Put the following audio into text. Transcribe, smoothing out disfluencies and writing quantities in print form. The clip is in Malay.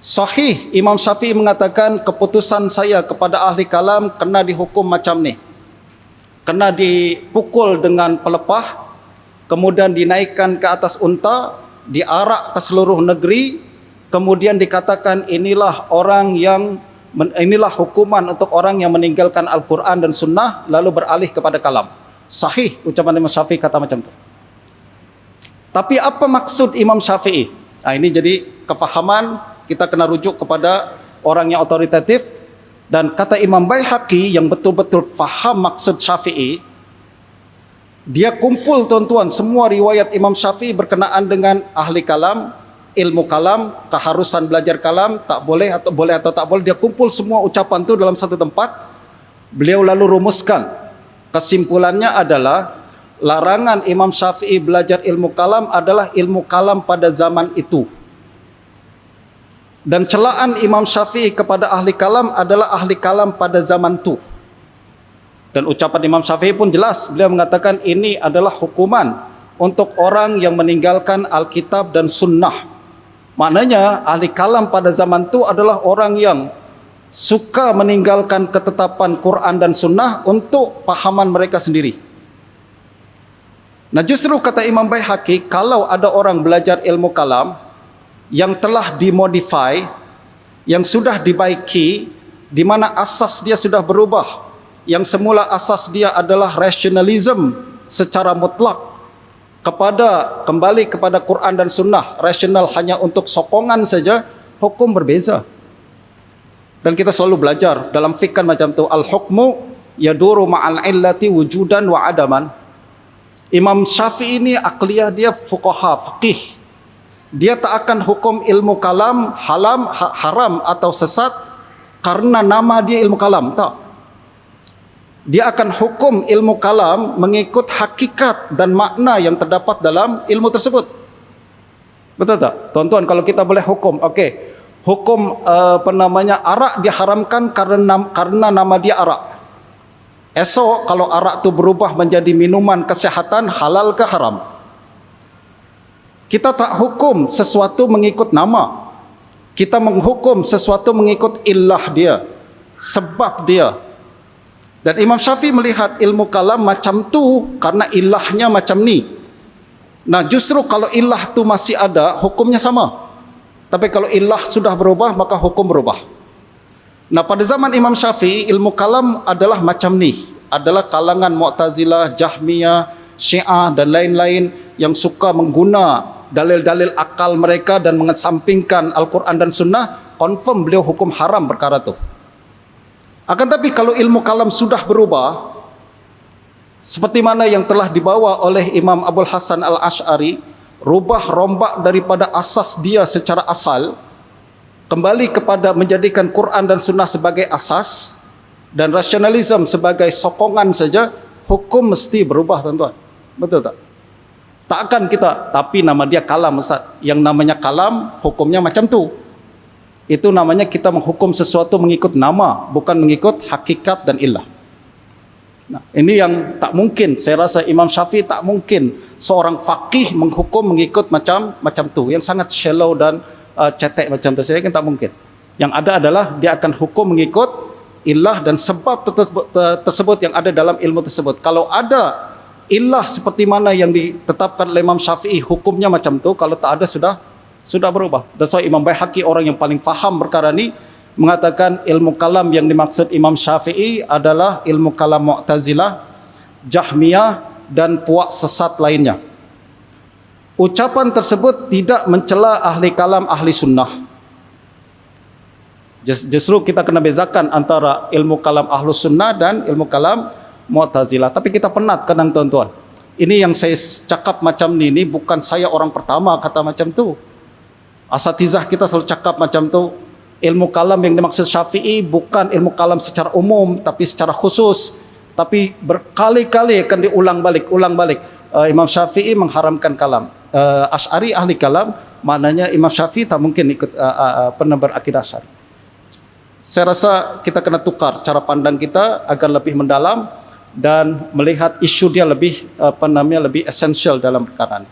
Sahih, Imam Syafi'i mengatakan keputusan saya kepada ahli kalam kena dihukum macam ni. Kena dipukul dengan pelepah, kemudian dinaikkan ke atas unta, diarak ke seluruh negeri, kemudian dikatakan inilah hukuman untuk orang yang meninggalkan Al-Quran dan Sunnah lalu beralih kepada kalam. Sahih ucapan Imam Syafi'i kata macam tu. Tapi apa maksud Imam Syafi'i? Nah, ini jadi kefahaman. Kita kena rujuk kepada orang yang otoritatif. Dan kata Imam Baihaqi yang betul-betul faham maksud Syafi'i, dia kumpul tuan-tuan semua riwayat Imam Syafi'i berkenaan dengan ahli kalam, ilmu kalam, keharusan belajar kalam, tak boleh atau tak boleh. Dia kumpul semua ucapan itu dalam satu tempat. Beliau lalu rumuskan. Kesimpulannya adalah larangan Imam Syafi'i belajar ilmu kalam adalah ilmu kalam pada zaman itu. Dan celaan Imam Syafi'i kepada ahli kalam adalah ahli kalam pada zaman itu. Dan ucapan Imam Syafi'i pun jelas. Beliau mengatakan ini adalah hukuman untuk orang yang meninggalkan Alkitab dan Sunnah. Maknanya ahli kalam pada zaman itu adalah orang yang suka meninggalkan ketetapan Quran dan Sunnah untuk pahaman mereka sendiri. Nah, justru kata Imam Baihaqi, kalau ada orang belajar ilmu kalam yang telah dimodify, yang sudah dibaiki, di mana asas dia sudah berubah. Yang semula asas dia adalah rationalism secara mutlak, kembali kepada Quran dan Sunnah, rasional hanya untuk sokongan saja, hukum berbeza. Dan kita selalu belajar dalam fiqh macam tu, al-hukmu yaduru ma'al illati wujudan wa adaman. Imam Syafi'i ini akliyah dia fuqaha, faqih. Dia tak akan hukum ilmu kalam haram atau sesat karena nama dia ilmu kalam, tak. Dia akan hukum ilmu kalam mengikut hakikat dan makna yang terdapat dalam ilmu tersebut. Betul tak? Tuan-tuan, kalau kita boleh hukum, okey. Hukum arak diharamkan karena nama dia arak. Esok kalau arak tu berubah menjadi minuman kesihatan, halal ke haram? Kita tak hukum sesuatu mengikut nama. Kita menghukum sesuatu mengikut illah dia, sebab dia. Dan Imam Syafi'i melihat ilmu kalam macam tu karena ilahnya macam ni. Nah, justru kalau ilah tu masih ada, hukumnya sama. Tapi kalau ilah sudah berubah, maka hukum berubah. Nah, pada zaman Imam Syafi'i, ilmu kalam adalah macam ni. Adalah kalangan Mu'tazilah, Jahmiyah, Syiah dan lain-lain yang suka mengguna dalil-dalil akal mereka dan mengesampingkan Al-Quran dan Sunnah. Confirm beliau hukum haram perkara tu. Akan tapi kalau ilmu kalam sudah berubah, seperti mana yang telah dibawa oleh Imam Abul Hasan Al-Ash'ari, rubah rombak daripada asas dia secara asal, kembali kepada menjadikan Quran dan Sunnah sebagai asas dan rasionalisme sebagai sokongan saja, hukum mesti berubah, tuan-tuan. Betul tak? Takkan kita, tapi nama dia kalam, Ustaz. Yang namanya kalam, hukumnya macam tu. Itu namanya kita menghukum sesuatu mengikut nama, bukan mengikut hakikat dan illah. Nah, ini yang tak mungkin. Saya rasa Imam Syafi'i tak mungkin seorang faqih menghukum mengikut macam tu, yang sangat shallow dan cetek macam tu. Saya yakin tak mungkin. Yang ada adalah dia akan hukum mengikut illah dan sebab tersebut yang ada dalam ilmu tersebut. Kalau ada illah seperti mana yang ditetapkan oleh Imam Syafi'i, hukumnya macam tu. Kalau tak ada, sudah berubah. Dan so Imam Baihaqi, orang yang paling faham perkara ni, mengatakan ilmu kalam yang dimaksud Imam Syafi'i adalah ilmu kalam Mu'tazilah, Jahmiyah dan puak sesat lainnya. Ucapan tersebut tidak mencela ahli kalam, ahli sunnah. Justru kita kena bezakan antara ilmu kalam ahlu sunnah dan ilmu kalam Mu'tazilah. Tapi kita penat kadang, tuan-tuan. Ini yang saya cakap macam ni bukan saya orang pertama kata macam tu. Asatizah kita selalu cakap macam tu. Ilmu kalam yang dimaksud Syafi'i bukan ilmu kalam secara umum, tapi secara khusus. Tapi berkali-kali akan diulang balik. Imam Syafi'i mengharamkan kalam. Ash'ari ahli kalam, maknanya Imam Syafi'i tak mungkin ikut berakidah Asy'ari. Saya rasa kita kena tukar cara pandang kita agar lebih mendalam dan melihat isu dia lebih lebih esensial dalam perkara ini.